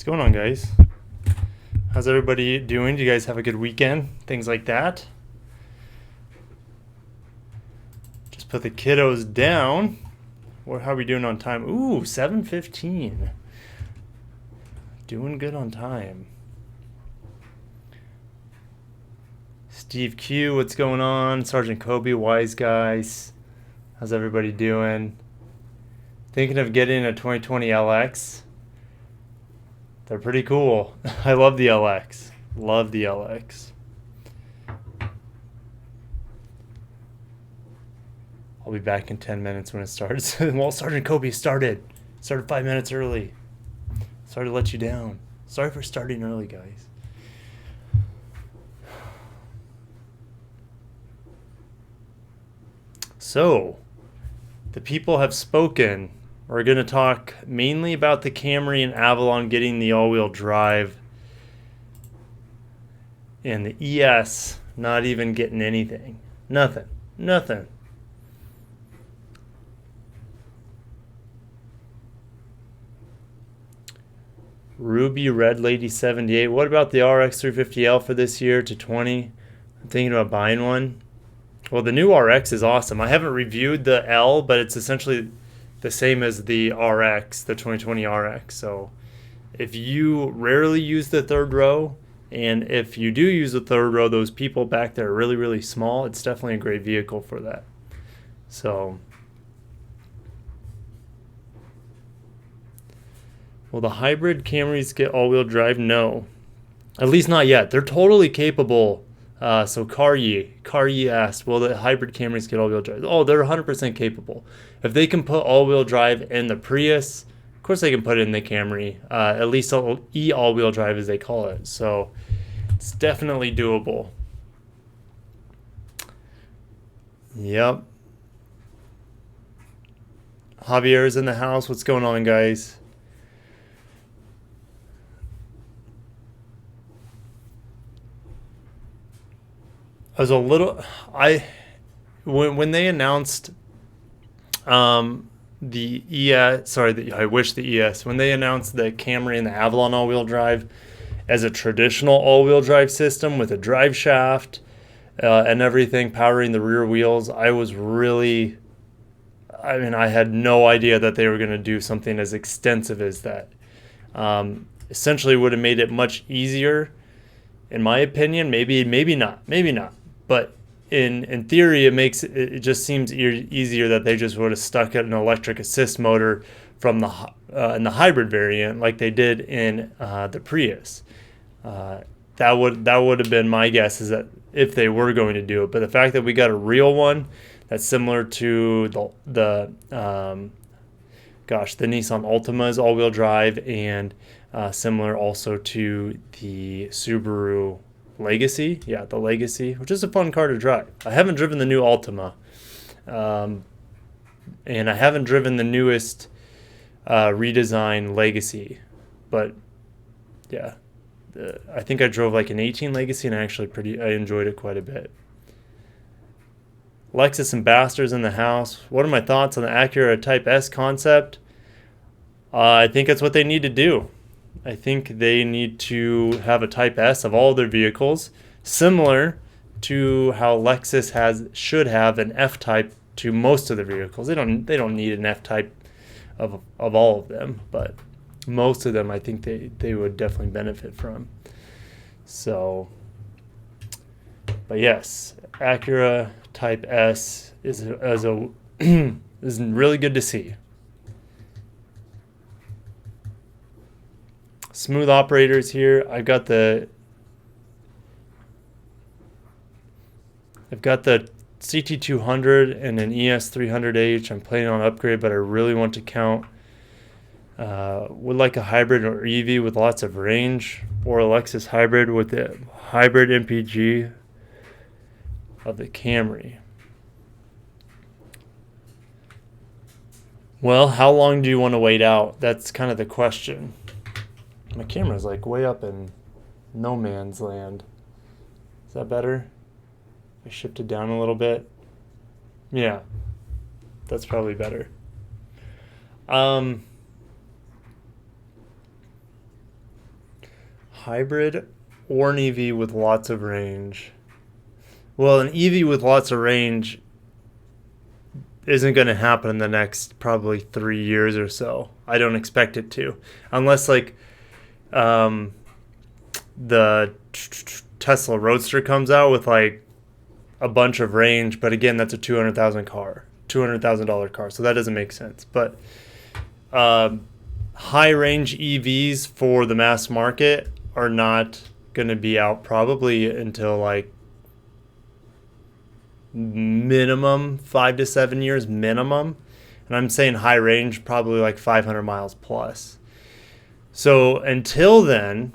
What's going on, guys? How's everybody doing? Do you guys have a good weekend? Things like that. Just put the kiddos down. How are we doing on time? Ooh, 7:15. Doing good on time. Steve Q, what's going on? Sergeant Kobe, wise guys. How's everybody doing? Thinking of getting a 2020 LX. They're pretty cool. I love the LX. Love the LX. I'll be back in 10 minutes when it starts. Well, Sergeant Kobe started 5 minutes early. Sorry to let you down. Sorry for starting early, guys. So, the people have spoken. We're going to talk mainly about the Camry and Avalon getting the all-wheel drive, and the ES not even getting anything. Nothing. Ruby Red Lady 78. What about the RX 350L for this year to 20? I'm thinking about buying one. Well, the new RX is awesome. I haven't reviewed the L, but it's essentially the same as the RX, the 2020 RX. So if you rarely use the third row, and if you do use the third row, those people back there are really, really small, it's definitely a great vehicle for that. So, will the hybrid Camrys get all-wheel drive? No. At least not yet. They're totally capable. So Car-Ye asked, will the hybrid Camrys get all-wheel drive? Oh, they're 100% capable. If they can put all-wheel drive in the Prius, of course they can put it in the Camry. At least all-wheel drive, as they call it. So it's definitely doable. Yep. Javier's in the house. What's going on, guys? I was a little, when they announced the ES, I wish the ES, when they announced the Camry and the Avalon all-wheel drive as a traditional all-wheel drive system with a drive shaft and everything powering the rear wheels, I had no idea that they were going to do something as extensive as that. Essentially would have made it much easier, in my opinion. Maybe not. But in theory, it just seems easier that they just would have stuck an electric assist motor from in the hybrid variant like they did in the Prius. That would have been my guess, is that if they were going to do it. But the fact that we got a real one that's similar to the Nissan Altima's all-wheel drive, and similar also to the Subaru Legacy, the Legacy, which is a fun car to drive. I haven't driven the new Altima, and I haven't driven the newest redesign Legacy, but yeah, I think I drove like an 18 Legacy, and I enjoyed it quite a bit. Lexus Ambassadors in the house. What are my thoughts on the Acura Type S concept? I think it's what they need to do. I think they need to have a Type S of all their vehicles, similar to how Lexus should have an F-Type to most of their vehicles. They don't need an F-Type of all of them, but most of them I think they would definitely benefit from. So, but yes, Acura Type S is really good to see. Smooth Operators here. I've got the CT200 and an ES300H. I'm planning on upgrade, but I really want to count. Would like a hybrid or EV with lots of range, or a Lexus hybrid with the hybrid MPG of the Camry. Well, how long do you want to wait out? That's kind of the question. My camera's like way up in no man's land. Is that better? I shifted down a little bit. Yeah, that's probably better. Hybrid or an EV with lots of range. Well, an EV with lots of range isn't going to happen in the next probably 3 years or so. I don't expect it to, unless like the Tesla Roadster comes out with like a bunch of range. But again, that's a $200,000 car, so that doesn't make sense. But high range EVs for the mass market are not going to be out probably until like minimum 5 to 7 years minimum, and I'm saying high range probably like 500 miles plus. So until then,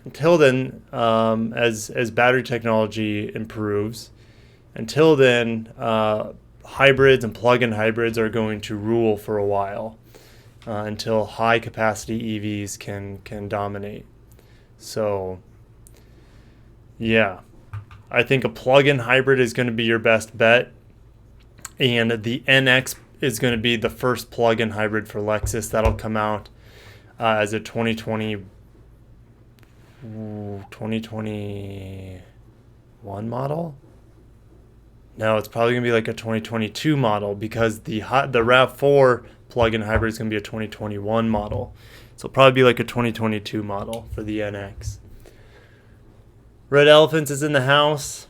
as battery technology improves, until then, hybrids and plug-in hybrids are going to rule for a while, until high capacity EVs can dominate. So yeah, I think a plug-in hybrid is going to be your best bet, and the NX is going to be the first plug-in hybrid for Lexus. That'll come out as a 2021 model. No, it's probably going to be like a 2022 model, because the RAV4 plug-in hybrid is going to be a 2021 model. So it'll probably be like a 2022 model for the NX. Red Elephants is in the house.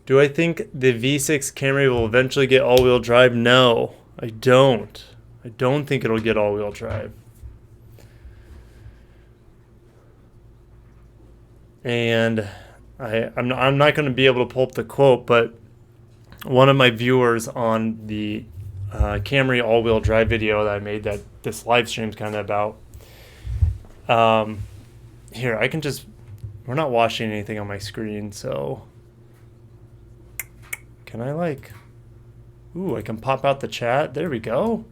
Do I think the V6 Camry will eventually get all-wheel drive? No, I don't. I don't think it'll get all-wheel drive. And I'm not going to be able to pull up the quote, but one of my viewers on the Camry all-wheel drive video that I made, that this live stream's kind of about, here, I can just, we're not watching anything on my screen, so can I like, ooh, I can pop out the chat. There we go.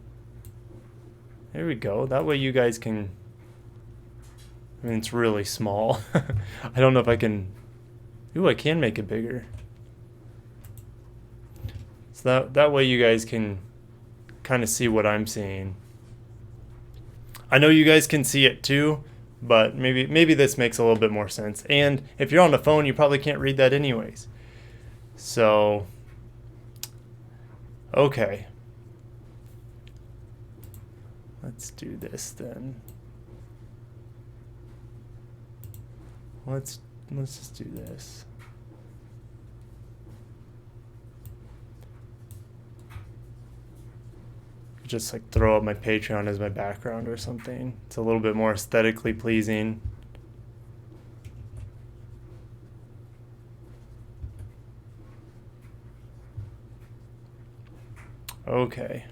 There we go. That way you guys can, I mean, it's really small. I don't know if I can, ooh, I can make it bigger. So that way you guys can kind of see what I'm seeing. I know you guys can see it too, but maybe this makes a little bit more sense. And if you're on the phone, you probably can't read that anyways. So, okay. Let's do this then. Let's just do this. Just like throw up my Patreon as my background or something. It's a little bit more aesthetically pleasing. Okay.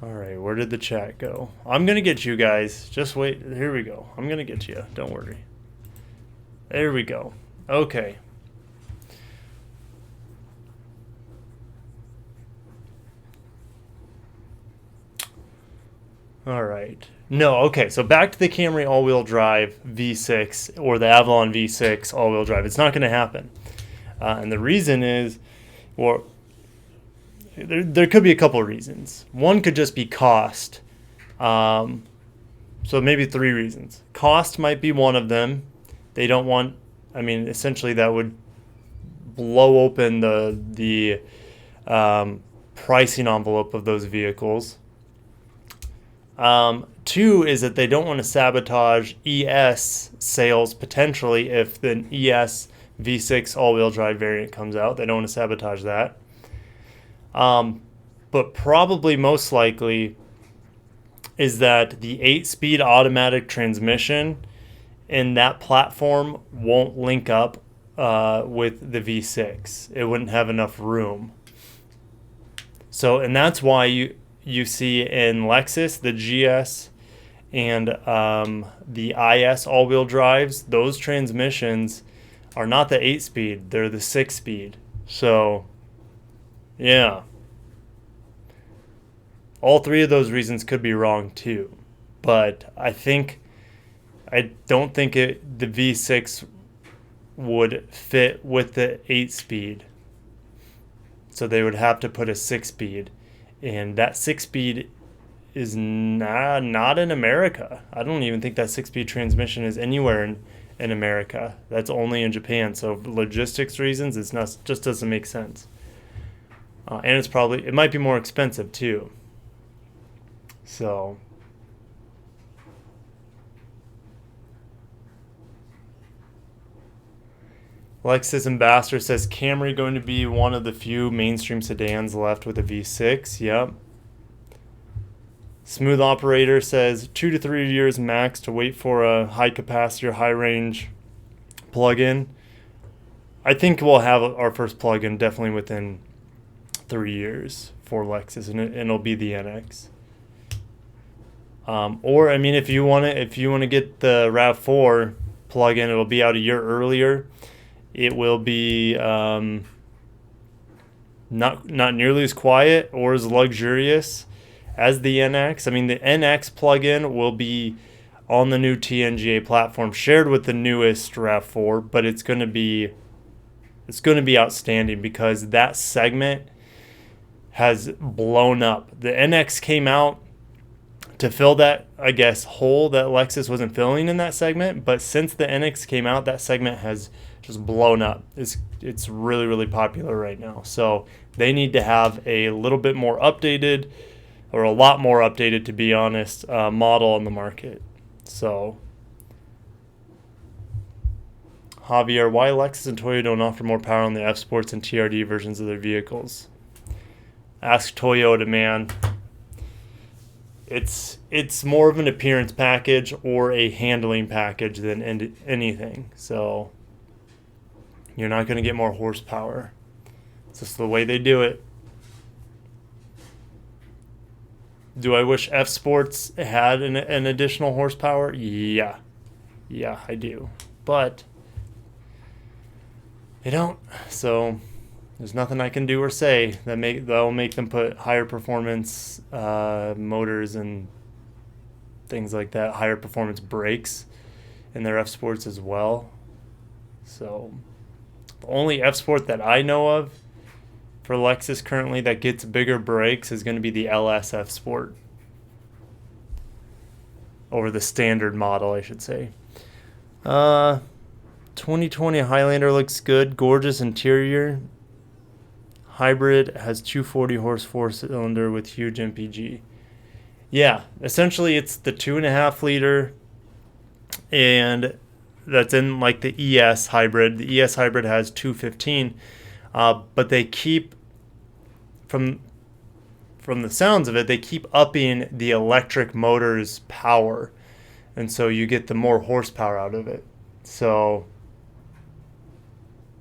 All right, where did the chat go? I'm gonna get you guys. Just wait. Here we go. I'm gonna get you. Don't worry. There we go. Okay. All right. No, okay. So back to the Camry all-wheel drive V6 or the Avalon V6 all-wheel drive. It's not going to happen. And the reason is, or there could be a couple of reasons. One could just be cost. So maybe 3 reasons. Cost might be one of them. They don't want, I mean, essentially that would blow open the pricing envelope of those vehicles. 2 is that they don't want to sabotage ES sales potentially if the ES V6 all-wheel drive variant comes out. They don't want to sabotage that. But probably most likely is that the 8-speed automatic transmission in that platform won't link up with the V6. It wouldn't have enough room. So, and that's why you see in Lexus, the GS and the IS all-wheel drives, those transmissions are not the 8-speed, they're the 6-speed. So, yeah. All 3 of those reasons could be wrong too. But I don't think the V6 would fit with the 8-speed. So they would have to put a 6-speed. And that 6-speed is not in America. I don't even think that 6-speed transmission is anywhere in America. That's only in Japan. So for logistics reasons, it's not, just doesn't make sense. And it might be more expensive too. So Lexus Ambassador says Camry going to be one of the few mainstream sedans left with a V6. Yep. Smooth Operator says 2 to 3 years max to wait for a high capacity or high range plug-in. I think we'll have our first plug-in definitely within 3 years for Lexus, and it'll be the NX. Or I mean, if you want to get the RAV4 plug-in, it'll be out a year earlier. It will be not nearly as quiet or as luxurious as the NX. I mean, the NX plug-in will be on the new TNGA platform, shared with the newest RAV4, but it's going to be outstanding because that segment has blown up. The NX came out to fill that, I guess, hole that Lexus wasn't filling in that segment, but since the NX came out, that segment has just blown up. It's really, really popular right now. So they need to have a little bit more updated, or a lot more updated, to be honest, model on the market. So Javier, why Lexus and Toyota don't offer more power on the F Sports and TRD versions of their vehicles? Ask Toyota, man. It's more of an appearance package or a handling package than anything. So you're not going to get more horsepower. It's just the way they do it. Do I wish F Sports had an additional horsepower? Yeah, I do. But they don't. So there's nothing I can do or say that'll make them put higher performance motors and things like that, higher performance brakes in their F Sports as well. So the only F Sport that I know of for Lexus currently that gets bigger brakes is going to be the LS F Sport, over the standard model, I should say. 2020 Highlander looks good, gorgeous interior. Hybrid has 240 horse 4-cylinder with huge MPG. Yeah, essentially it's the 2.5 liter, and that's in like the ES hybrid. The ES hybrid has 215, but they keep, from the sounds of it, they keep upping the electric motor's power, and so you get the more horsepower out of it. So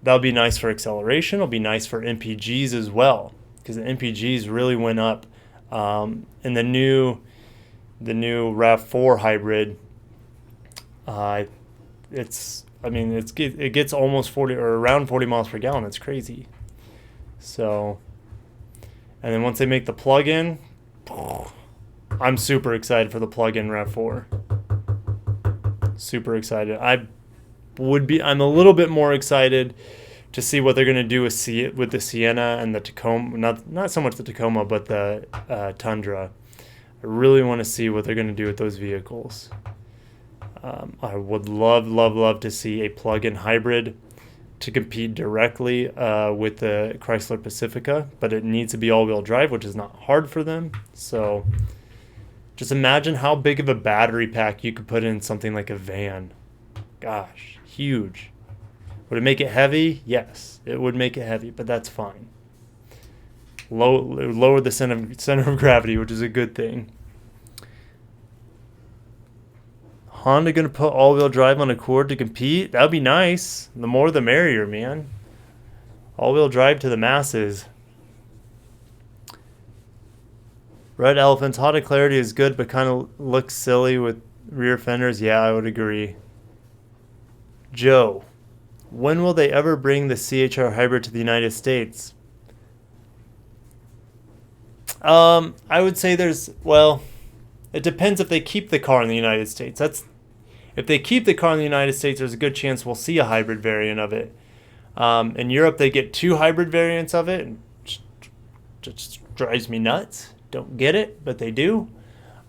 that'll be nice for acceleration. It'll be nice for MPGs as well, because the MPGs really went up in the new RAV4 hybrid. It gets almost 40 or around 40 miles per gallon. It's crazy. So, and then once they make the plug-in, I'm super excited for the plug-in RAV4. Super excited. I'm a little bit more excited to see what they're going to do with the Sienna and the Tacoma. Not so much the Tacoma, but the Tundra. I really want to see what they're going to do with those vehicles. I would love to see a plug-in hybrid to compete directly with the Chrysler Pacifica, but it needs to be all-wheel drive, which is not hard for them. So just imagine how big of a battery pack you could put in something like a van. Gosh, huge. Would it make it heavy? Yes, it would make it heavy, but that's fine. Lower the center of gravity, which is a good thing. Honda going to put all-wheel drive on Accord to compete? That would be nice. The more the merrier, man. All-wheel drive to the masses. Red Elephants, Honda Clarity is good, but kind of looks silly with rear fenders. Yeah, I would agree. Joe, when will they ever bring the CHR hybrid to the United States? I would say it depends if they keep the car in the United States. If they keep the car in the United States, there's a good chance we'll see a hybrid variant of it. In Europe, they get 2 hybrid variants of it. Just drives me nuts. Don't get it, but they do.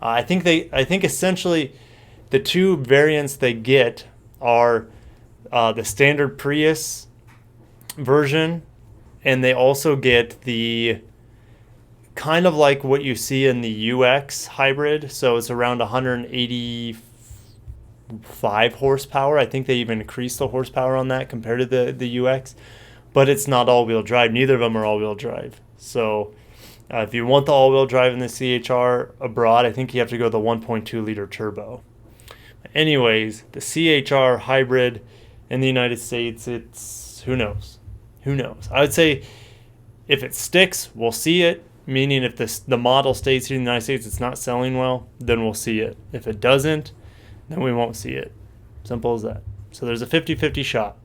I think essentially the two variants they get are the standard Prius version, and they also get the kind of like what you see in the UX hybrid. So it's around 185 horsepower. I think they even increased the horsepower on that compared to the UX, but it's not all-wheel drive. Neither of them are all-wheel drive. So if you want the all-wheel drive in the CHR abroad, I think you have to go the 1.2 liter turbo. Anyways, the CHR hybrid in the United States, it's who knows? Who knows? I would say if it sticks, we'll see it. Meaning if the model stays here in the United States, it's not selling well, then we'll see it. If it doesn't, then we won't see it. Simple as that. So there's a 50-50 shot.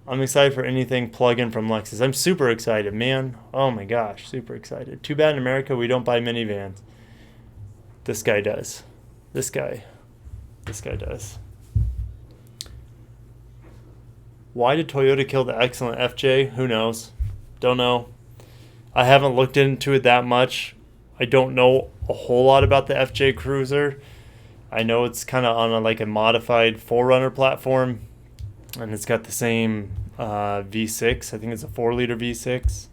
I'm excited for anything plug-in from Lexus. I'm super excited, man. Oh my gosh, super excited. Too bad in America we don't buy minivans. This guy does. This guy does. Why did Toyota kill the excellent FJ? Who knows? Don't know. I haven't looked into it that much. I don't know a whole lot about the FJ Cruiser. I know it's kind of on like a modified 4Runner platform, and it's got the same V6. I think it's a 4-liter V6.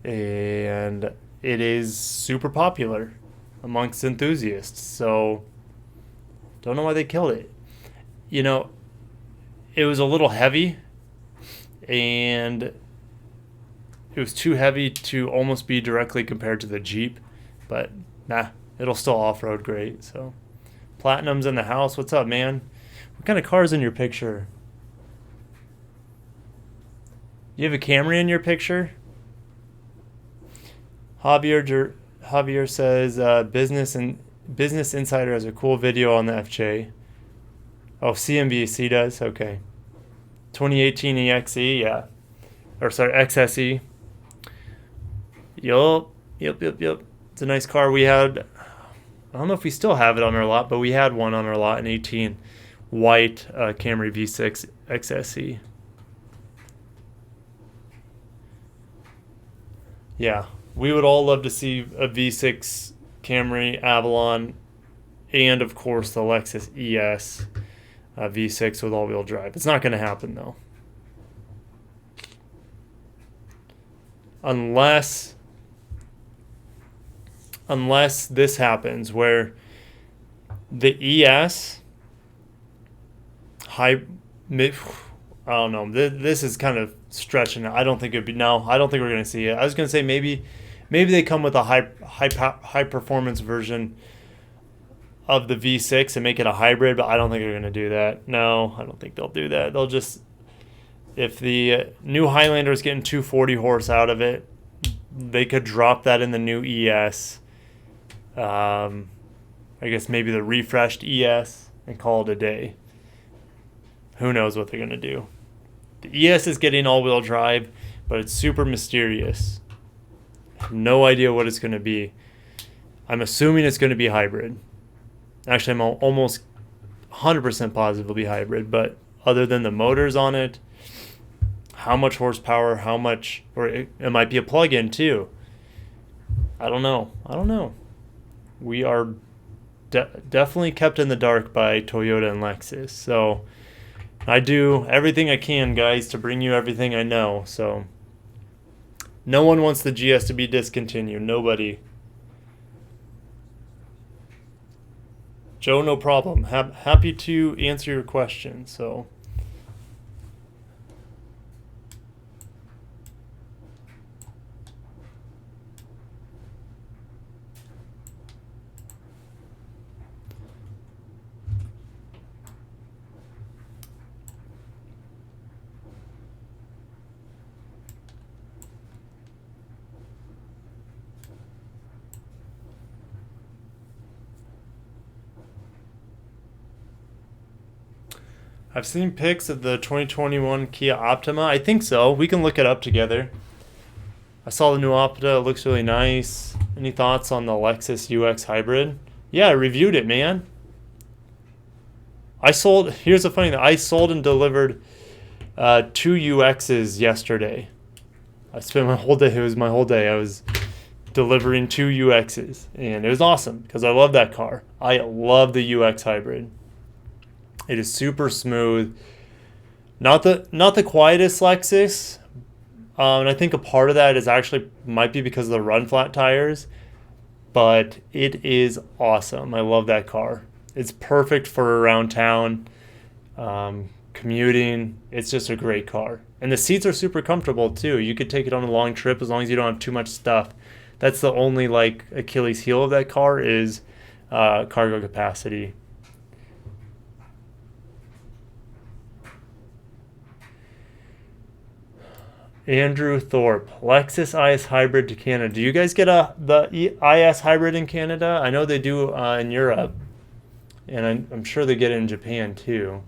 And it is super popular amongst enthusiasts. So, don't know why they killed it. You know, it was a little heavy, and it was too heavy to almost be directly compared to the Jeep, but nah, it'll still off-road great. So Platinum's in the house. What's up, man? What kind of car's in your picture? You have a Camry in your picture? Javier says Business Insider has a cool video on the FJ. Oh, CNBC does? Okay. 2018 EXE, yeah. Or sorry, XSE. Yup. It's a nice car. We had, I don't know if we still have it on our lot, but we had one on our lot in 18. White Camry V6 XSE. Yeah, we would all love to see a V6 Camry Avalon, and of course the Lexus ES V6 with all-wheel drive. It's not going to happen though, unless this happens where the ES I don't know. This is kind of stretching it. I don't think it'd be. No, I don't think we're going to see it. I was going to say maybe they come with a high performance version of the V6 and make it a hybrid, but I don't think they're going to do that. No, I don't think they'll do that. They'll just, if the new Highlander is getting 240 horse out of it, they could drop that in the new ES. I guess maybe the refreshed ES and call it a day. Who knows what they're going to do. The ES is getting all-wheel drive, but it's super mysterious. I have no idea what it's going to be. I'm assuming it's going to be hybrid. Actually, I'm almost 100% positive it'll be hybrid, but other than the motors on it, how much horsepower, how much, or it might be a plug-in too. I don't know. We are definitely kept in the dark by Toyota and Lexus. So I do everything I can, guys, to bring you everything I know. So no one wants the GS to be discontinued. Nobody. Joe, no problem. Happy to answer your question. So. I've seen pics of the 2021 Kia Optima. I think so. We can look it up together. I saw the new Optima. It looks really nice. Any thoughts on the Lexus UX Hybrid? Yeah, I reviewed it, man. Here's the funny thing. I sold and delivered 2 UXs yesterday. I spent my whole day. It was my whole day. I was delivering 2 UXs, and it was awesome because I love that car. I love the UX hybrid. It is super smooth. Not the quietest Lexus, and I think a part of that is actually might be because of the run flat tires, but it is awesome. I love that car. It's perfect for around town, commuting. It's just a great car. And the seats are super comfortable too. You could take it on a long trip as long as you don't have too much stuff. That's the only like Achilles heel of that car is cargo capacity. Andrew Thorpe, Lexus IS hybrid to Canada. Do you guys get the IS hybrid in Canada? I know they do in Europe, and I'm sure they get it in Japan too.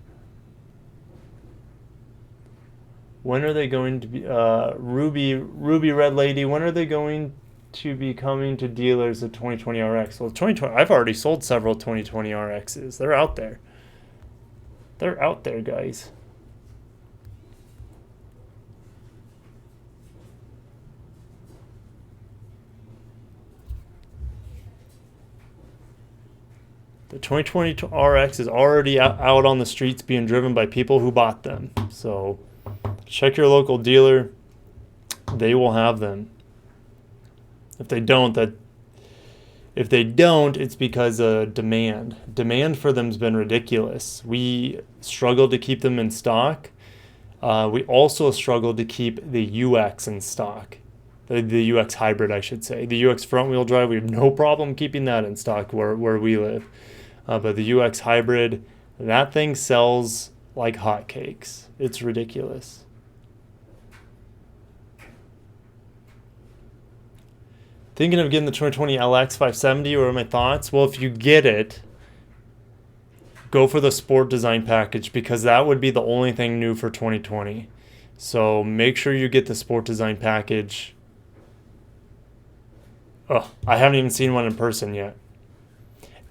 When are they going to be Ruby Red Lady? When are they going to be coming to dealers the 2020 RX? Well, 2020. I've already sold several 2020 RXs. They're out there. They're out there, guys. The 2020 RX is already out on the streets being driven by people who bought them. So check your local dealer. They will have them. If they don't, it's because of demand. Demand for them has been ridiculous. We struggled to keep them in stock. We also struggled to keep the UX in stock. The UX hybrid, I should say. The UX front wheel drive, we have no problem keeping that in stock where we live. But the UX hybrid, that thing sells like hotcakes. It's ridiculous. Thinking of getting the 2020 LX 570. What are my thoughts? Well, if you get it, go for the sport design package because that would be the only thing new for 2020. So make sure you get the sport design package. Oh, I haven't even seen one in person yet.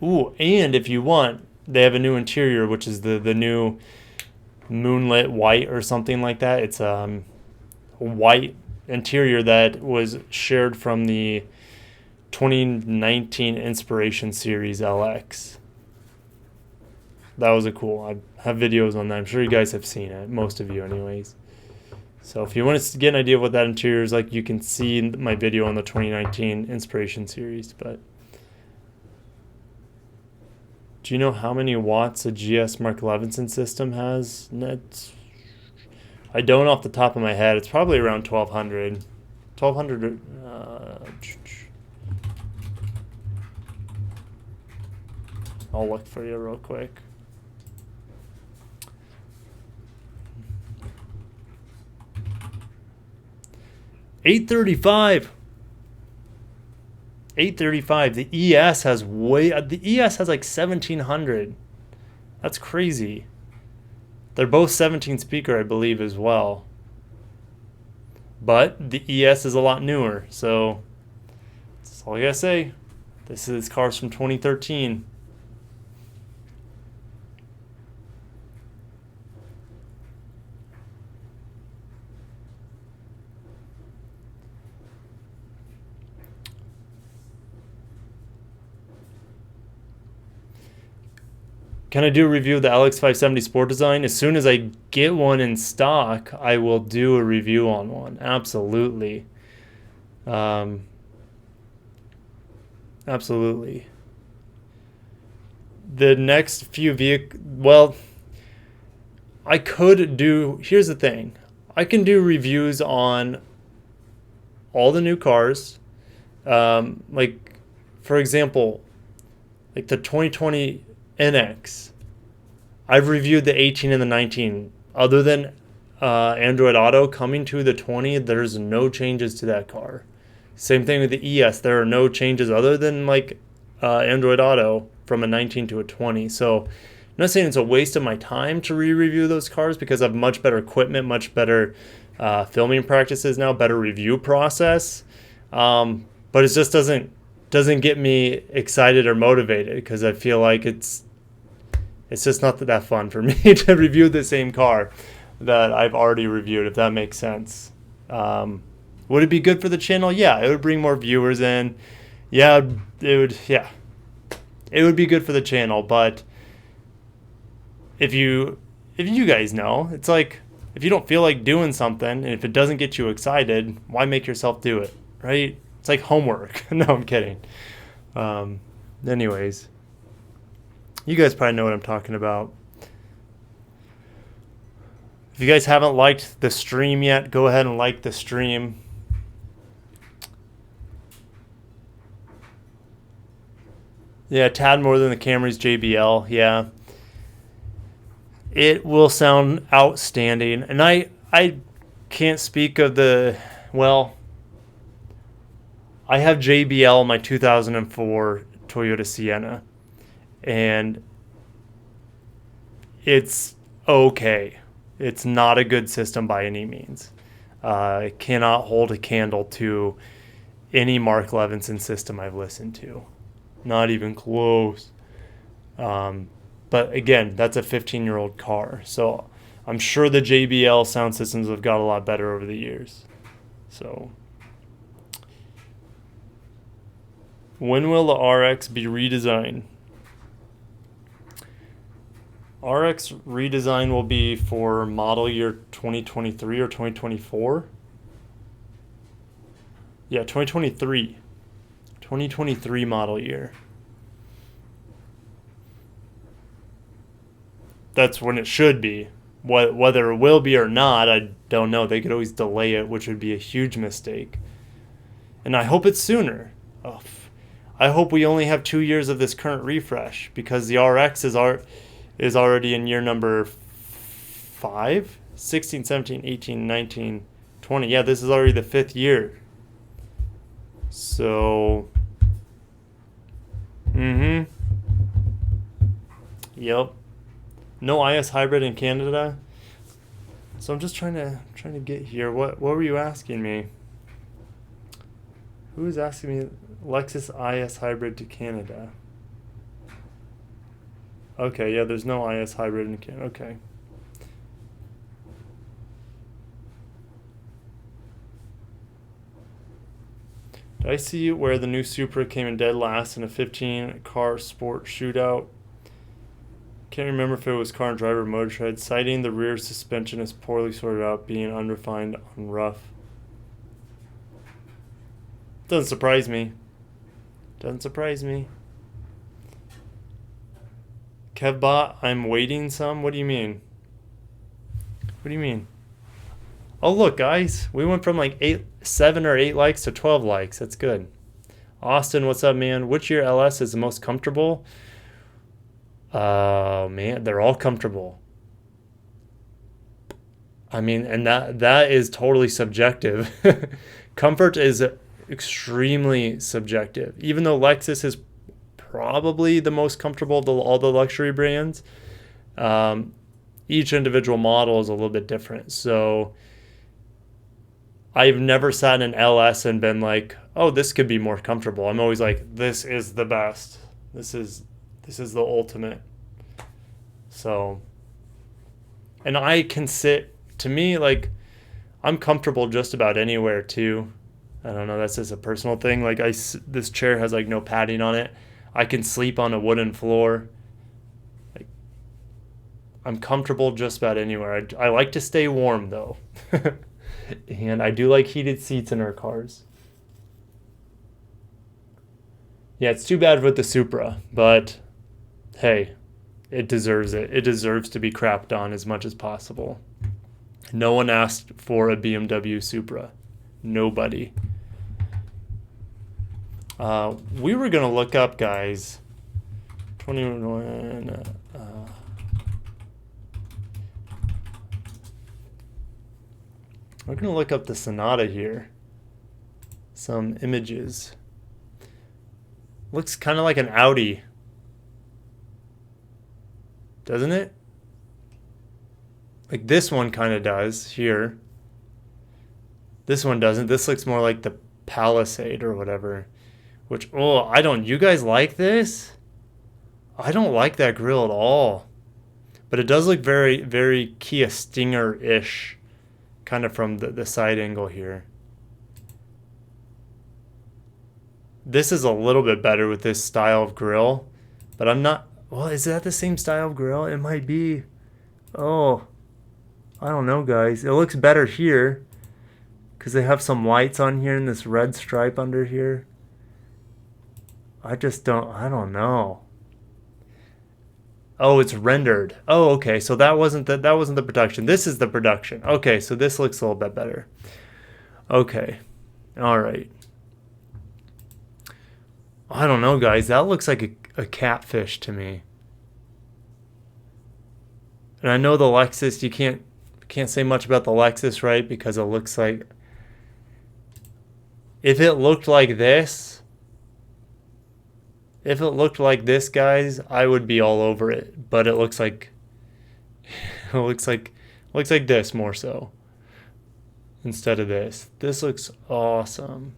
Ooh, and if you want, they have a new interior, which is the new moonlit white or something like that. It's a white interior that was shared from the 2019 Inspiration Series LX. That was a cool. I have videos on that. I'm sure you guys have seen it, most of you anyways. So if you want to get an idea of what that interior is like, you can see my video on the 2019 Inspiration Series. But do you know how many watts a GS Mark Levinson system has? I don't off the top of my head. It's probably around 1200. 1200. I'll look for you real quick. $835. $835. The ES has the ES has like 1700. That's crazy. They're both 17 speaker, I believe, as well. But the ES is a lot newer, so that's all I gotta say. This is cars from 2013. Can I do a review of the LX570 Sport Design? As soon as I get one in stock, I will do a review on one. Absolutely. Absolutely. The next few vehicles, well, I could do, here's the thing. I can do reviews on all the new cars. Like, for example, like the 2020 NX. I've reviewed the 18 and the 19. Other than Android Auto coming to the 20, there's no changes to that car. Same thing with the ES. There are no changes other than like Android Auto from a 19 to a 20. So I'm not saying it's a waste of my time to re-review those cars because I have much better equipment, much better filming practices now, better review process. But it just doesn't get me excited or motivated because I feel like it's just not that fun for me to review the same car that I've already reviewed, if that makes sense. Would it be good for the channel? Yeah, it would bring more viewers in. Yeah, it would. Yeah, it would be good for the channel. But if you guys know, it's like if you don't feel like doing something and if it doesn't get you excited, why make yourself do it, right? It's like homework. No, I'm kidding. Anyways, you guys probably know what I'm talking about. If you guys haven't liked the stream yet, go ahead and like the stream. Yeah, a tad more than the Camry's JBL. Yeah. It will sound outstanding. And I can't speak of the, well, I have JBL, my 2004 Toyota Sienna. And it's okay. It's not a good system by any means. It cannot hold a candle to any Mark Levinson system I've listened to. Not even close. But again, that's a 15-year-old car. So I'm sure the JBL sound systems have got a lot better over the years. So when will the RX be redesigned? RX redesign will be for model year 2023 or 2024. Yeah, 2023. 2023 model year. That's when it should be. Whether it will be or not, I don't know. They could always delay it, which would be a huge mistake. And I hope it's sooner. Oh, I hope we only have 2 years of this current refresh because the RX is already in year number 5, 16, 17, 18, 19, 20. Yeah, this is already the 5th year. So, yep. No IS hybrid in Canada. So I'm just trying to get here. What were you asking me? Who was asking me Lexus IS hybrid to Canada? Okay, yeah, there's no IS hybrid in Canada. Okay. Did I see where the new Supra came in dead last in a 15-car sport shootout? Can't remember if it was car and driver motor tread. Citing the rear suspension is poorly sorted out, being unrefined on rough. Doesn't surprise me. Doesn't surprise me. Kevbot, I'm waiting some? What do you mean? What do you mean? Oh, look, guys. We went from like 7 or 8 likes to 12 likes. That's good. Austin, what's up, man? Which year LS is the most comfortable? Man, they're all comfortable. I mean, and that is totally subjective. Comfort is extremely subjective. Even though Lexus is probably the most comfortable of all the luxury brands, each individual model is a little bit different. So I've never sat in an LS and been like, oh, this could be more comfortable. I'm always like, this is the best. This is the ultimate. So, and I can sit, to me, like, I'm comfortable just about anywhere too. I don't know, that's just a personal thing. Like, this chair has like no padding on it. I can sleep on a wooden floor. Like, I'm comfortable just about anywhere. I like to stay warm though. And I do like heated seats in our cars. Yeah, it's too bad with the Supra, but hey, it deserves it. It deserves to be crapped on as much as possible. No one asked for a BMW Supra. Nobody. We were going to look up, guys, 21... we're going to look up the Sonata here. Some images. Looks kind of like an Audi. Doesn't it? Like this one kind of does here. This one doesn't. This looks more like the Palisade or whatever. Which, oh, I don't... You guys like this? I don't like that grille at all. But it does look very, very Kia Stinger-ish. Kind of from the side angle here. This is a little bit better with this style of grill, but I'm not, well, is that the same style of grill? It might be. Oh, I don't know, guys. It looks better here because they have some lights on here and this red stripe under here. I don't know. Oh, it's rendered. Oh, okay. So that wasn't the production. This is the production. Okay, so this looks a little bit better. Okay. All right. I don't know, guys. That looks like a catfish to me. And I know the Lexus, you can't say much about the Lexus, right? Because it looks like, if it looked like this, guys, I would be all over it. But it looks like this more so instead of this. This looks awesome.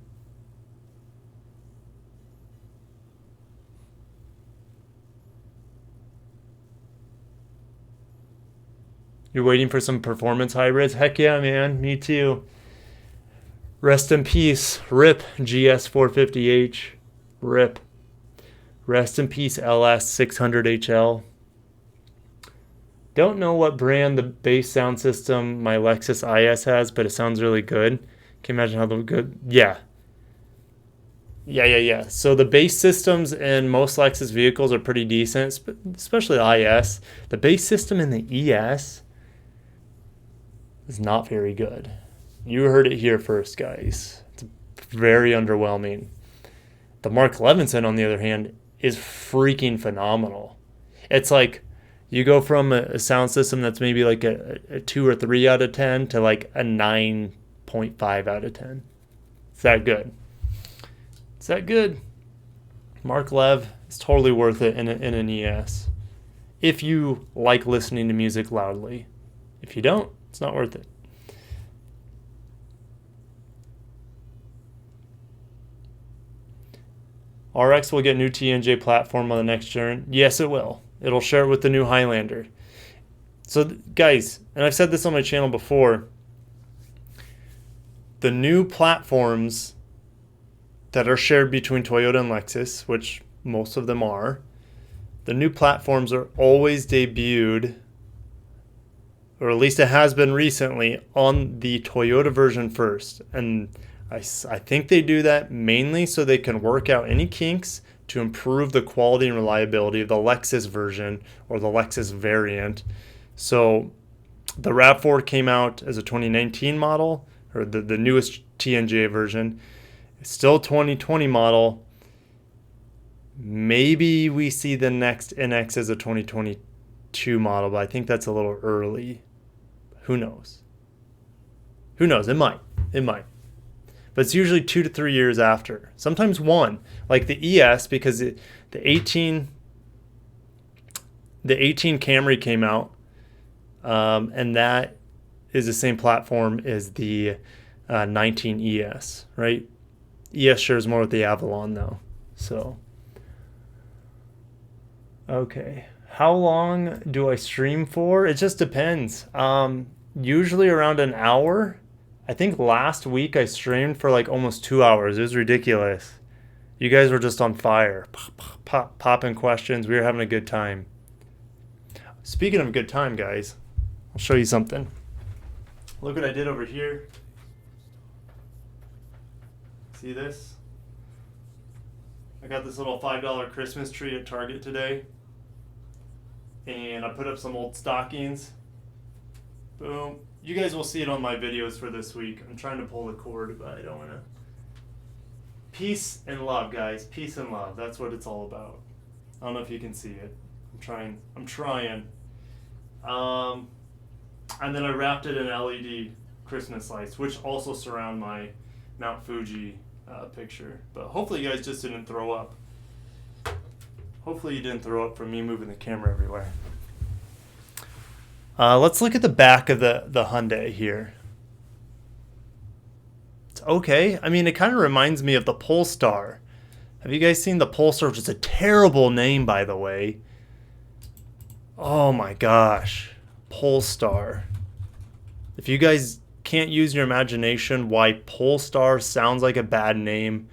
You're waiting for some performance hybrids? Heck yeah, man. Me too. Rest in peace. RIP GS450H. RIP. Rest in peace LS 600HL. Don't know what brand the bass sound system my Lexus ES has, but it sounds really good. Can you imagine how good? Yeah. Yeah. So the bass systems in most Lexus vehicles are pretty decent, especially the IS. The bass system in the ES is not very good. You heard it here first, guys. It's very underwhelming. The Mark Levinson, on the other hand, is freaking phenomenal. It's like you go from a sound system that's maybe like a 2 or 3 out of 10 to like a 9.5 out of 10. It's that good. It's that good. Mark Lev is totally worth it in an ES. If you like listening to music loudly. If you don't, it's not worth it. RX will get new TNJ platform on the next gen. Yes, it will. It'll share it with the new Highlander. So, guys, and I've said this on my channel before, the new platforms that are shared between Toyota and Lexus, which most of them are, the new platforms are always debuted, or at least it has been recently, on the Toyota version first. And I think they do that mainly so they can work out any kinks to improve the quality and reliability of the Lexus version or the Lexus variant. So the RAV4 came out as a 2019 model, or the newest TNGA version. It's still 2020 model. Maybe we see the next NX as a 2022 model, but I think that's a little early. Who knows? Who knows? It might. But it's usually 2 to 3 years after. Sometimes 1. Like the ES, because the 18 Camry came out, and that is the same platform as the 19 ES, right? ES shares more with the Avalon, though. So, okay. How long do I stream for? It just depends. Usually around an hour. I think last week I streamed for like almost 2 hours. It was ridiculous. You guys were just on fire. Popping questions. We were having a good time. Speaking of a good time, guys, I'll show you something. Look what I did over here. See this? I got this little $5 Christmas tree at Target today. And I put up some old stockings. Boom. You guys will see it on my videos for this week. I'm trying to pull the cord, but I don't want to. Peace and love, guys. Peace and love. That's what it's all about. I don't know if you can see it. I'm trying. And then I wrapped it in LED Christmas lights, which also surround my Mount Fuji picture. But hopefully you guys just didn't throw up. Hopefully you didn't throw up from me moving the camera everywhere. Let's look at the back of the Hyundai here. It's okay. I mean, it kind of reminds me of the Polestar. Have you guys seen the Polestar, which is a terrible name, by the way? Oh my gosh. Polestar. If you guys can't use your imagination why Polestar sounds like a bad name,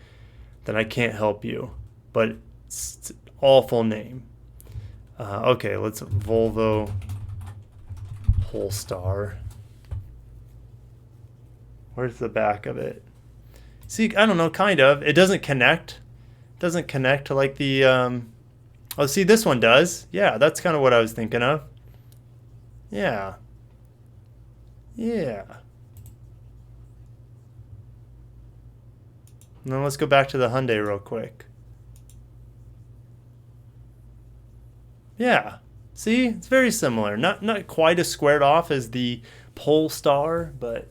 then I can't help you. But it's an awful name. Okay, let's Volvo Polestar. Where's the back of it? See, I don't know, kind of. It doesn't connect. It doesn't connect to like the... Oh, see, this one does. Yeah, that's kind of what I was thinking of. Yeah. Yeah. And then let's go back to the Hyundai real quick. Yeah. See, it's very similar. Not quite as squared off as the Polestar, but...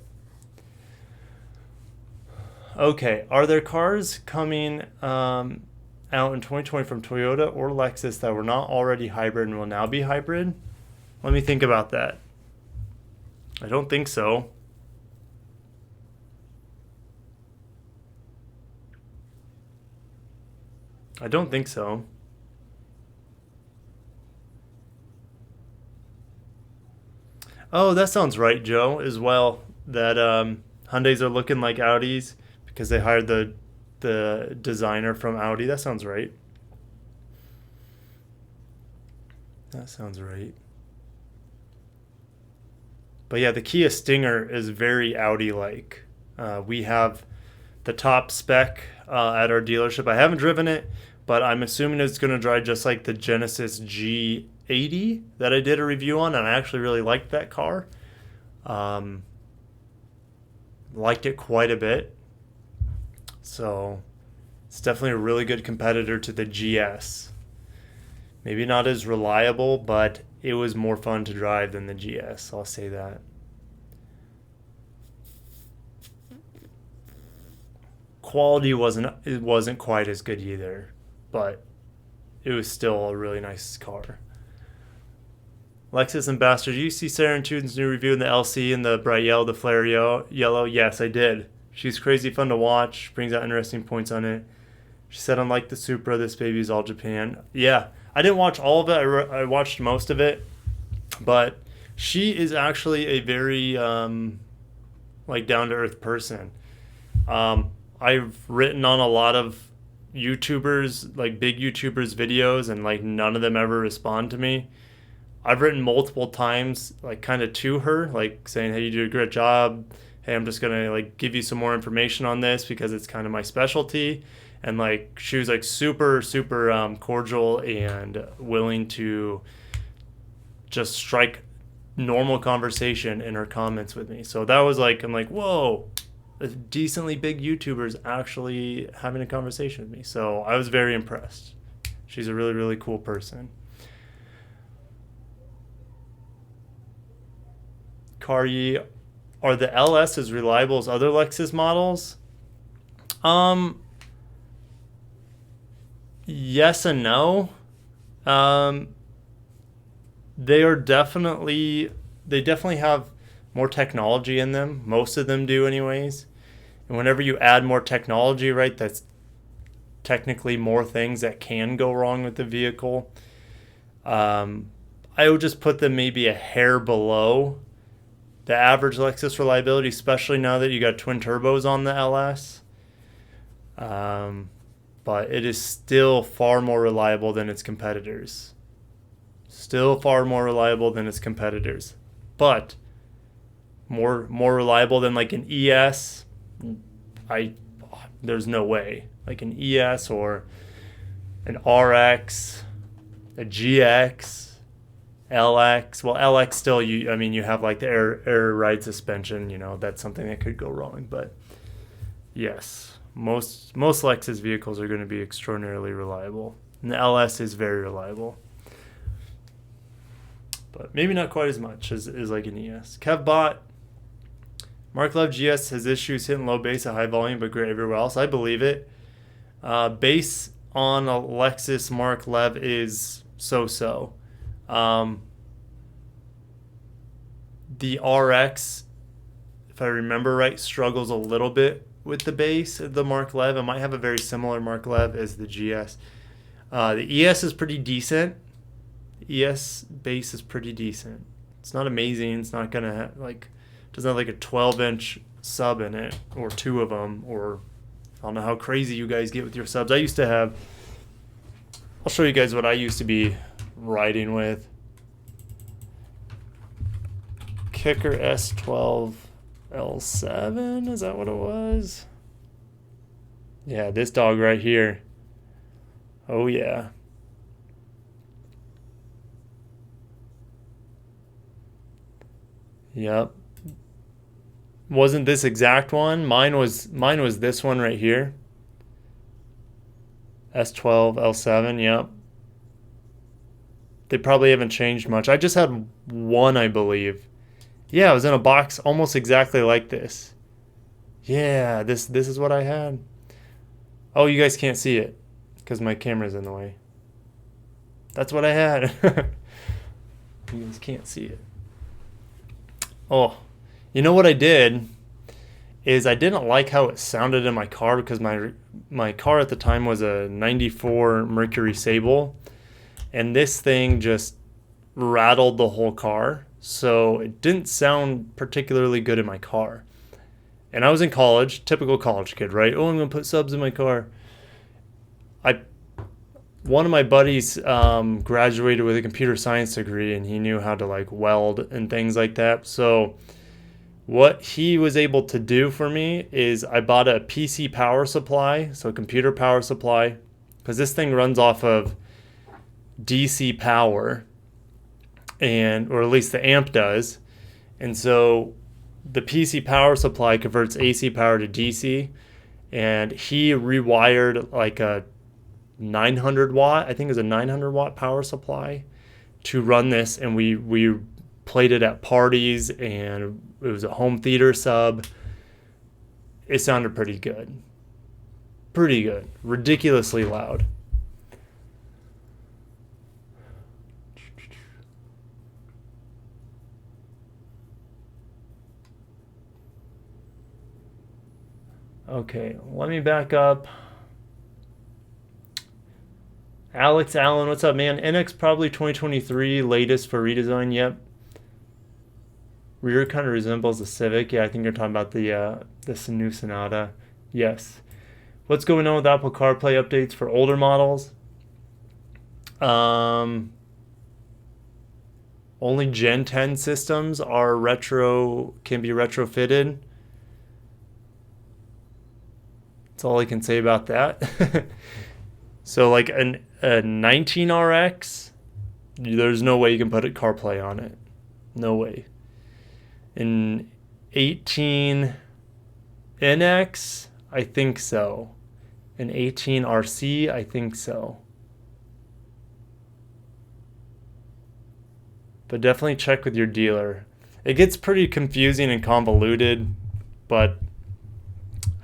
Okay, are there cars coming out in 2020 from Toyota or Lexus that were not already hybrid and will now be hybrid? Let me think about that. I don't think so. I don't think so. Oh, that sounds right, Joe, as well. That Hyundais are looking like Audis because they hired the designer from Audi. That sounds right. That sounds right. But yeah, the Kia Stinger is very Audi-like. We have the top spec at our dealership. I haven't driven it, but I'm assuming it's going to drive just like the Genesis G80 that I did a review on, and I actually really liked that car. Liked it quite a bit. So it's definitely a really good competitor to the GS. Maybe not as reliable, but it was more fun to drive than the GS. I'll say that. Quality wasn't quite as good either, but it was still a really nice car. Lexus Ambassador, did you see Sarah Tuden's new review in the LC in the bright yellow, the flare yellow? Yes, I did. She's crazy fun to watch, brings out interesting points on it. She said, unlike the Supra, this baby is all Japan. Yeah, I didn't watch all of it. I watched most of it, but she is actually a very like down-to-earth person. I've written on a lot of YouTubers, like big YouTubers videos, and like none of them ever respond to me. I've written multiple times, like kind of to her, like saying, hey, you did a great job. Hey, I'm just going to like give you some more information on this because it's kind of my specialty. And like, she was like super, super cordial and willing to just strike normal conversation in her comments with me. So that was like, I'm like, whoa, a decently big YouTuber's actually having a conversation with me. So I was very impressed. She's a really, really cool person. Caryi, are the LS as reliable as other Lexus models? Yes and no. They definitely have more technology in them. Most of them do anyways. And whenever you add more technology, right, that's technically more things that can go wrong with the vehicle. I would just put them maybe a hair below the average Lexus reliability, especially now that you got twin turbos on the LS. But it is still far more reliable than its competitors. Still far more reliable than its competitors. But more reliable than like an ES, there's no way. Like an ES or an RX, a GX, LX. Well, LX still, you have like the air ride suspension, that's something that could go wrong. But yes, most Lexus vehicles are going to be extraordinarily reliable. And the LS is very reliable. But maybe not quite as much as like an ES. KevBot, Mark Lev GS has issues hitting low base at high volume, but great everywhere else. I believe it. Base on a Lexus Mark Lev is so-so. The RX, if I remember right, struggles a little bit with the base of the Mark Lev. It might have a very similar Mark Lev as the GS. The ES is pretty decent. The ES base is pretty decent. It's not amazing. It's not gonna doesn't have like a 12-inch sub in it, or two of them, or I don't know how crazy you guys get with your subs. I used to have, I'll show you guys what I used to be riding with. Kicker S12 L7, is that what it was? Yeah, this dog right here. Oh yeah. Yep. Wasn't this exact one? Mine was this one right here. S12 L7, yep. They probably haven't changed much. I just had one, I believe. Yeah, it was in a box almost exactly like this. Yeah, this is what I had. Oh, you guys can't see it because my camera's in the way. That's what I had. You guys can't see it. Oh, you know what I did is I didn't like how it sounded in my car because my car at the time was a 94 Mercury Sable, and this thing just rattled the whole car. So it didn't sound particularly good in my car. And I was in college, typical college kid, right? Oh, I'm going to put subs in my car. One of my buddies graduated with a computer science degree, and he knew how to like weld and things like that. So what he was able to do for me is I bought a PC power supply, so a computer power supply, because this thing runs off of DC power, or at least the amp does. And so the PC power supply converts AC power to DC, and he rewired like a 900 watt, I think it was a 900 watt power supply to run this, and we played it at parties, and it was a home theater sub. It sounded pretty good. Pretty good. Ridiculously loud. Okay, let me back up. Alex Allen, what's up, man? NX probably 2023 latest for redesign. Yep. Rear kind of resembles the Civic. Yeah, I think you're talking about the new Sonata. Yes. What's going on with Apple CarPlay updates for older models? Only Gen 10 systems can be retrofitted. That's all I can say about that. So like a 19 RX, there's no way you can put a CarPlay on it. No way. An 18 NX, I think so. An 18 RC, I think so. But definitely check with your dealer. It gets pretty confusing and convoluted, but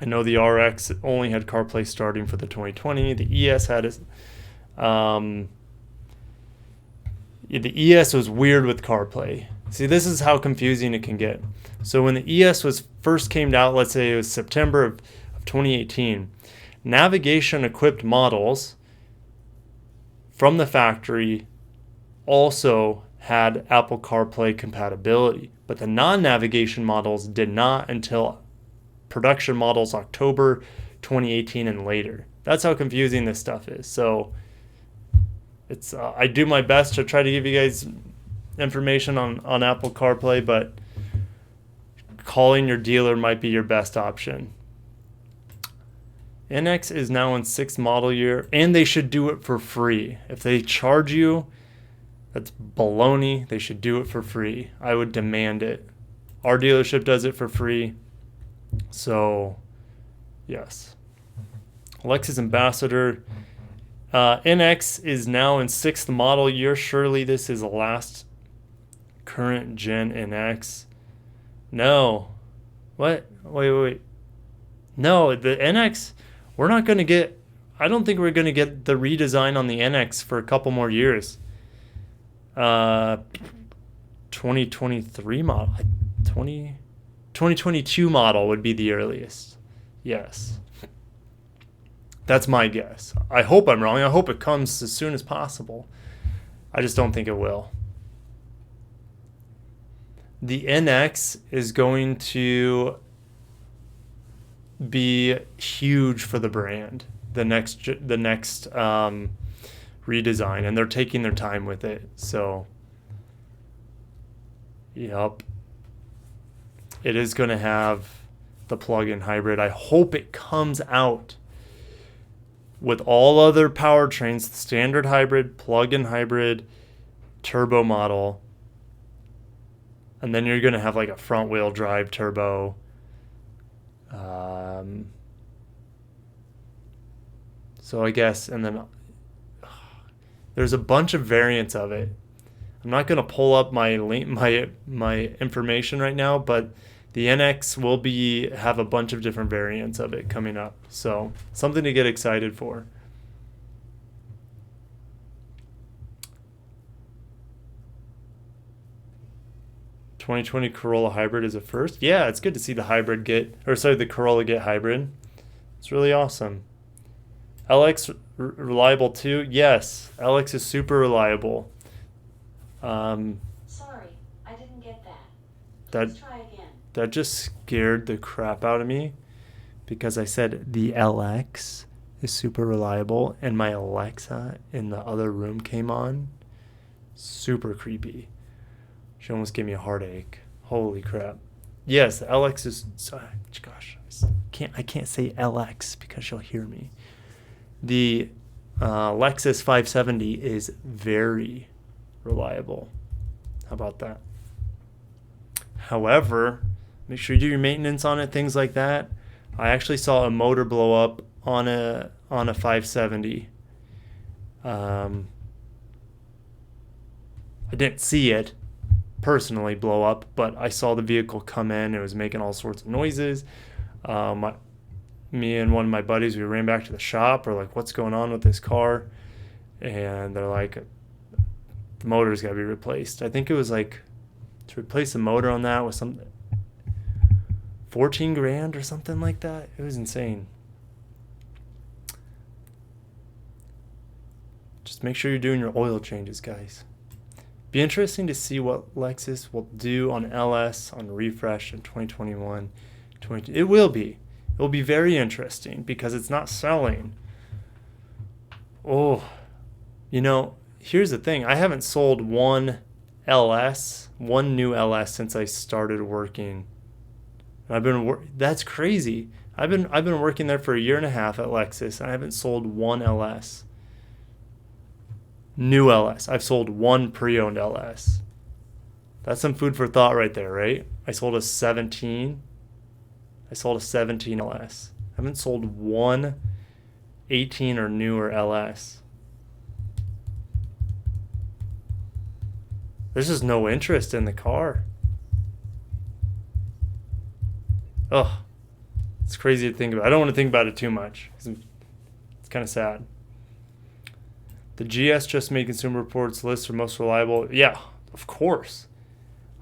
I know the RX only had CarPlay starting for the 2020. The ES had it. The ES was weird with CarPlay. See, this is how confusing it can get. So when the ES first came out, let's say it was September of 2018, navigation-equipped models from the factory also had Apple CarPlay compatibility, but the non-navigation models did not until production models October 2018 and later. That's how confusing this stuff is. So it's I do my best to try to give you guys information on Apple CarPlay, but calling your dealer might be your best option. NX is now in 6th model year, and they should do it for free. If they charge you, that's baloney. They should do it for free. I would demand it. Our dealership does it for free. So, yes. Lexus Ambassador. NX is now in 6th model year. Surely this is the last current gen NX. No. What? Wait. No, the NX, we're not going to get, I don't think we're going to get the redesign on the NX for a couple more years. 2023 model. 2022 model would be the earliest. Yes. That's my guess. I hope I'm wrong. I hope it comes as soon as possible. I just don't think it will. The NX is going to... be huge for the brand. The next redesign, and they're taking their time with it. So, yep, it is going to have the plug-in hybrid. I hope it comes out with all other powertrains, the standard hybrid, plug-in hybrid, turbo model, and then you're going to have like a front-wheel drive turbo. So I guess, and then there's a bunch of variants of it. I'm not going to pull up my link, my information right now, but the NX will have a bunch of different variants of it coming up. So something to get excited for. "2020 Corolla hybrid is a first." Yeah, it's good to see the Corolla get hybrid. It's really awesome. LX reliable too? Yes, LX is super reliable. Sorry, I didn't get that. Let's try again. That just scared the crap out of me because I said the LX is super reliable and my Alexa in the other room came on. Super creepy. She almost gave me a heartache. Holy crap. Yes, the LX is... Gosh, I can't say LX because she'll hear me. The Lexus 570 is very reliable. How about that? However, make sure you do your maintenance on it, things like that. I actually saw a motor blow up on a 570. I didn't see it personally blow up, but I saw the vehicle come in. It was making all sorts of noises. Me and one of my buddies, we ran back to the shop. We're like, what's going on with this car? And they're like, the motor's got to be replaced. I think it was like, to replace the motor on that was some 14 grand or something like that. It was insane. Just make sure you're doing your oil changes, guys. Be interesting to see what Lexus will do on LS on refresh in 2021. It will be. It will be very interesting because it's not selling. Oh, here's the thing. I haven't sold one new LS since I started working. That's crazy. I've been working there for a year and a half at Lexus, and I haven't sold one LS. New LS. I've sold one pre-owned LS. That's some food for thought right there, right? I sold a 17 LS. I haven't sold one 18 or newer LS. There's just no interest in the car. Oh, it's crazy to think about. I don't want to think about it too much. It's kind of sad. The GS just made Consumer Reports list for most reliable. Yeah, of course.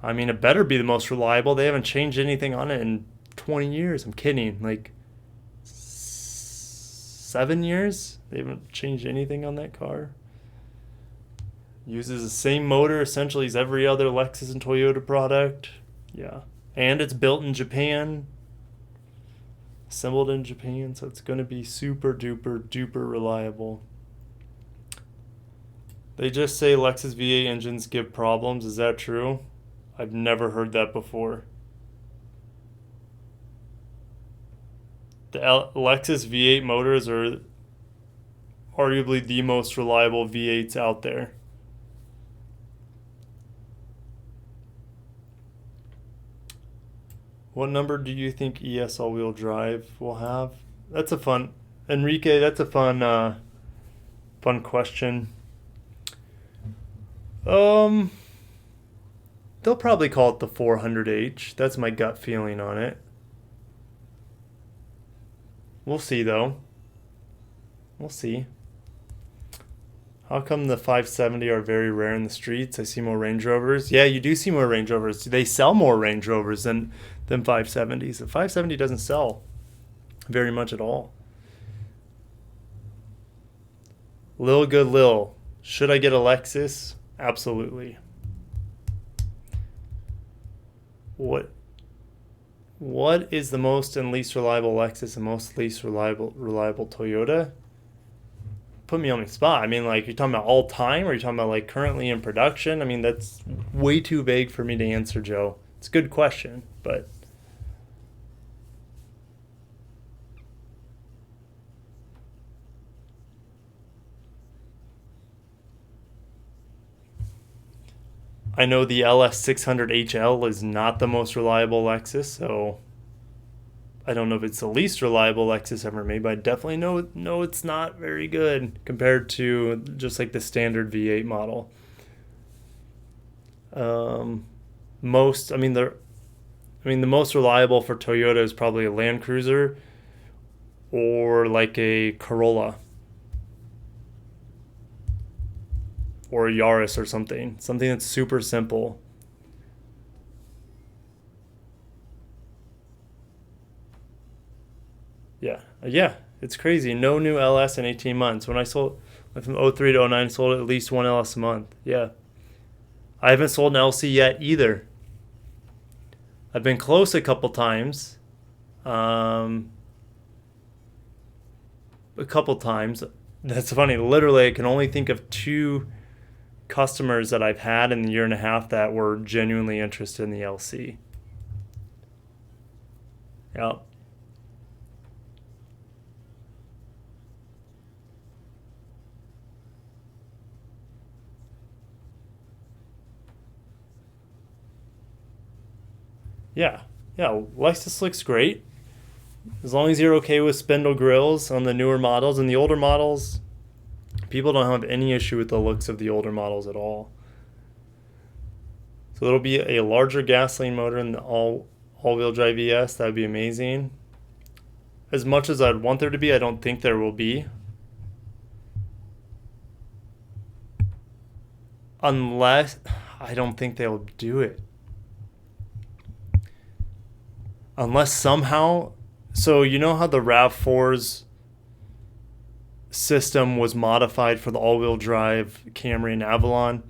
I mean, it better be the most reliable. They haven't changed anything on it in 20 years. I'm kidding. Like 7 years? They haven't changed anything on that car. Uses the same motor essentially as every other Lexus and Toyota product. Yeah. And it's built in Japan. Assembled in Japan. So it's going to be super duper duper reliable. They just say Lexus V8 engines give problems. Is that true? I've never heard that before. The Lexus V8 motors are arguably the most reliable V8s out there. What number do you think ES all-wheel drive will have? That's a fun, Enrique. That's a fun question. They'll probably call it the 400H. That's my gut feeling on it. We'll see, though. We'll see. How come the 570 are very rare in the streets? I see more Range Rovers. Yeah, you do see more Range Rovers. They sell more Range Rovers than 570s. The 570 doesn't sell very much at all. Lil Good Lil. Should I get a Lexus? Absolutely. What What is the most and least reliable Lexus and most least reliable Toyota? Put me on the spot. I mean, like, you're talking about all time, or you're talking about like currently in production? I mean, that's way too vague for me to answer, Joe. It's a good question, but I know the LS600HL is not the most reliable Lexus, so I don't know if it's the least reliable Lexus ever made, but I definitely know it's not very good compared to just like the standard V8 model. Most, I mean, the most reliable for Toyota is probably a Land Cruiser or like a Corolla or a Yaris or something that's super simple. Yeah, it's crazy. No new LS in 18 months. When I went from 03 to 09, sold at least one LS a month. Yeah. I haven't sold an LC yet either. I've been close a couple times. A couple times. That's funny. Literally, I can only think of 2 customers that I've had in the year and a half that were genuinely interested in the LC. Yeah. Yeah. Lexus looks great. As long as you're okay with spindle grills on the newer models. And the older models, people don't have any issue with the looks of the older models at all. So there'll be a larger gasoline motor in the all-wheel drive ES. That would be amazing. As much as I'd want there to be, I don't think there will be. Unless, I don't think they'll do it. Unless somehow, so you know how the RAV4's system was modified for the all-wheel drive Camry and Avalon?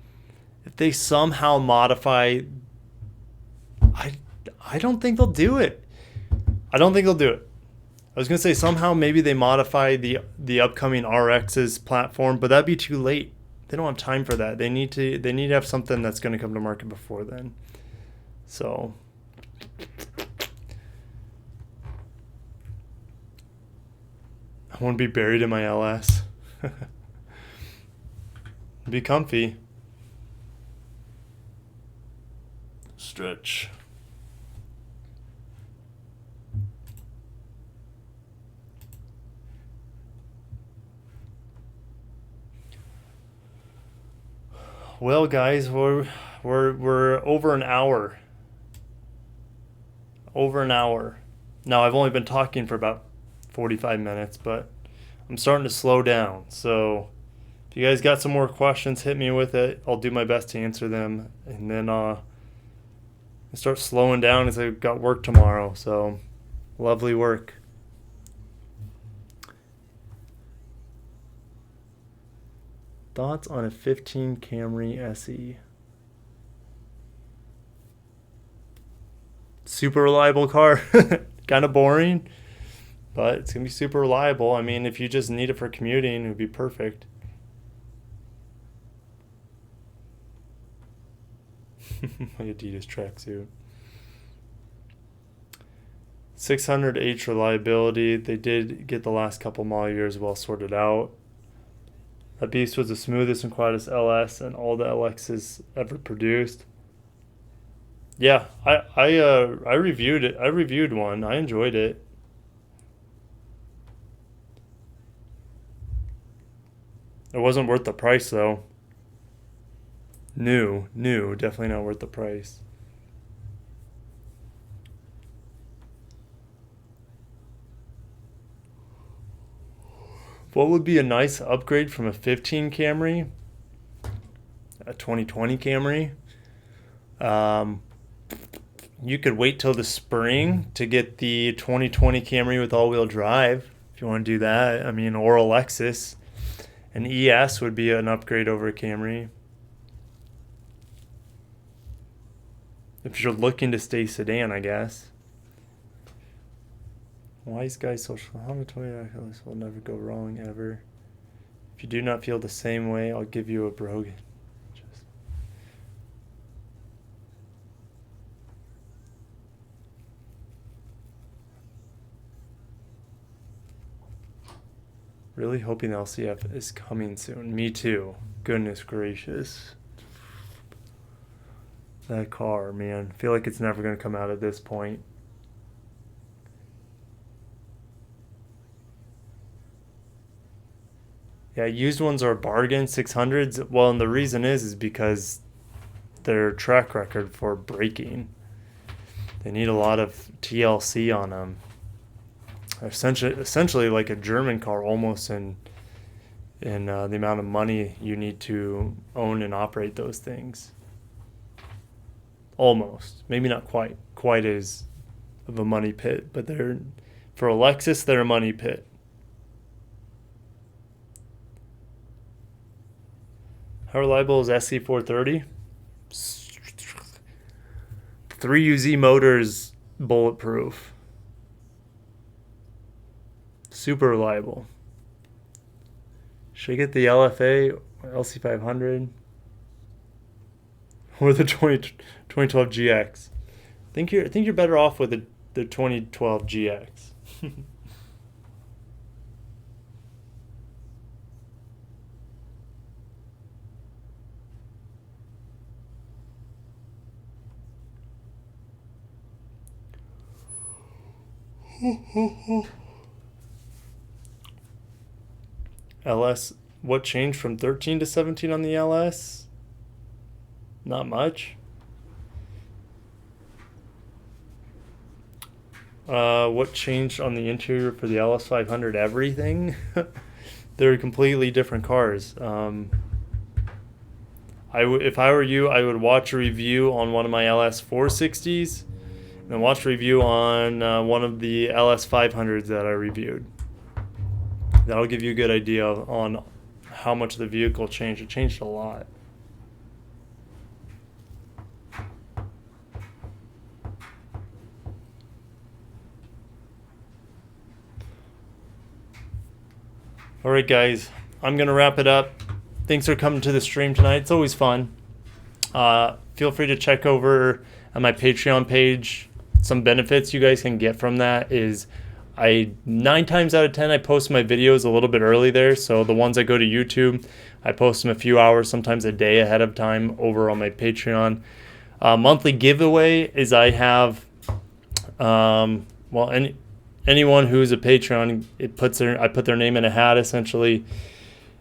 If they somehow modify, I don't think they'll do it. I don't think they'll do it. I was gonna say somehow maybe they modify the upcoming RX's platform, but that'd be too late. They don't have time for that. They need to have something that's gonna come to market before then. So I want to be buried in my LS. Be comfy. Stretch. Well, guys, we're over an hour. Over an hour. Now, I've only been talking for about 45 minutes, but I'm starting to slow down. So if you guys got some more questions, hit me with it. I'll do my best to answer them. And then I'll start slowing down as I've got work tomorrow. So lovely work. Thoughts on a 15 Camry SE? Super reliable car. Kind of boring, but it's going to be super reliable. I mean, if you just need it for commuting, it would be perfect. My Adidas tracksuit. 600H reliability. They did get the last couple model years well sorted out. That beast was the smoothest and quietest LS and all the LXs ever produced. Yeah, I reviewed it. I reviewed one. I enjoyed it. It wasn't worth the price though. New, definitely not worth the price. What would be a nice upgrade from a 15 Camry? A 2020 Camry? You could wait till the spring to get the 2020 Camry with all-wheel drive if you want to do that. I mean, or a Lexus. An ES would be an upgrade over a Camry. If you're looking to stay sedan, I guess. Wise guy social. Honda Toyota this will never go wrong ever. If you do not feel the same way, I'll give you a Brogan. Really hoping the LCF is coming soon. Me too. Goodness gracious. That car, man. I feel like it's never going to come out at this point. Yeah, used ones are a bargain, 600s. Well, and the reason is because their track record for braking. They need a lot of TLC on them. Essentially like a German car almost in the amount of money you need to own and operate those things. Almost. Maybe not quite as of a money pit, but they're, for a Lexus, they're a money pit. How reliable is SC430? 3UZ motors, bulletproof. Super reliable. Should I get the LFA, LC500, or the 2012 GX? I think you're better off with the 2012 GX. LS, what changed from 13 to 17 on the LS? Not much. What changed on the interior for the LS 500? Everything. They're completely different cars. If I were you, I would watch a review on one of my LS 460s and watch a review on one of the LS 500s that I reviewed. That'll give you a good idea on how much the vehicle changed. It changed a lot. All right, guys, I'm going to wrap it up. Thanks for coming to the stream tonight. It's always fun. Feel free to check over on my Patreon page. Some benefits you guys can get from that is 9 times out of 10, I post my videos a little bit early there. So the ones that go to YouTube, I post them a few hours, sometimes a day ahead of time over on my Patreon. Monthly giveaway is I have, anyone who's a Patreon, I put their name in a hat essentially,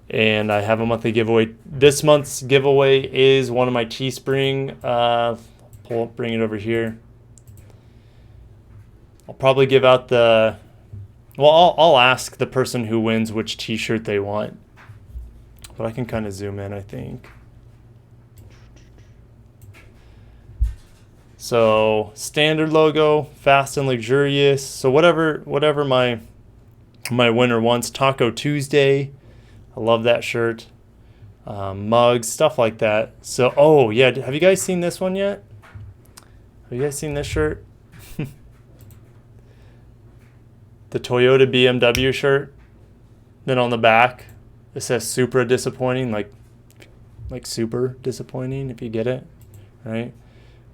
and I have a monthly giveaway. This month's giveaway is one of my Teespring. Bring it over here. I'll probably give out I'll ask the person who wins which t-shirt they want. But I can kind of zoom in, I think. So, standard logo, fast and luxurious. So whatever my winner wants. Taco Tuesday. I love that shirt. Mugs, stuff like that. So, oh yeah, have you guys seen this one yet? Have you guys seen this shirt? The Toyota BMW shirt. Then on the back, it says super disappointing, like super disappointing, if you get it, right?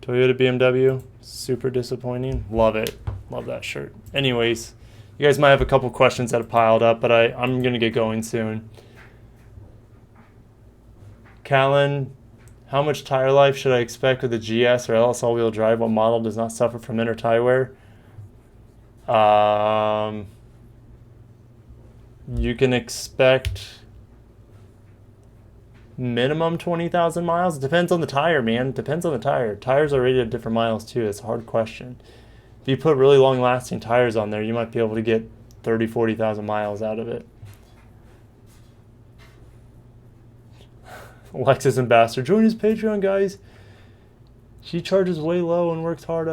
Toyota BMW, super disappointing. Love it. Love that shirt. Anyways, you guys might have a couple questions that have piled up, but I'm going to get going soon. Callan, how much tire life should I expect with the GS or LS all-wheel drive? What model does not suffer from inner tire wear? You can expect minimum 20,000 miles. It depends on the tire, man. It depends on the tire. Tires are rated at different miles too. It's a hard question. If you put really long lasting tires on there, you might be able to get 30, 40,000 miles out of it. Lexus Ambassador, join his Patreon, guys. She charges way low and works hard.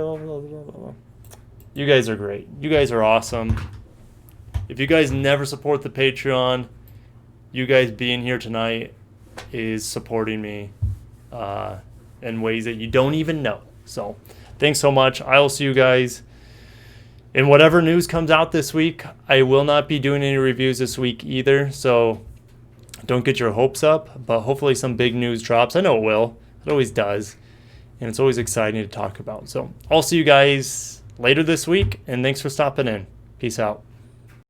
You guys are great. You guys are awesome. If you guys never support the Patreon, you guys being here tonight is supporting me in ways that you don't even know. So thanks so much. I will see you guys And whatever news comes out this week, I will not be doing any reviews this week either. So don't get your hopes up, but hopefully some big news drops. I know it will. It always does. And it's always exciting to talk about. So I'll see you guys later this week, and thanks for stopping in. Peace out.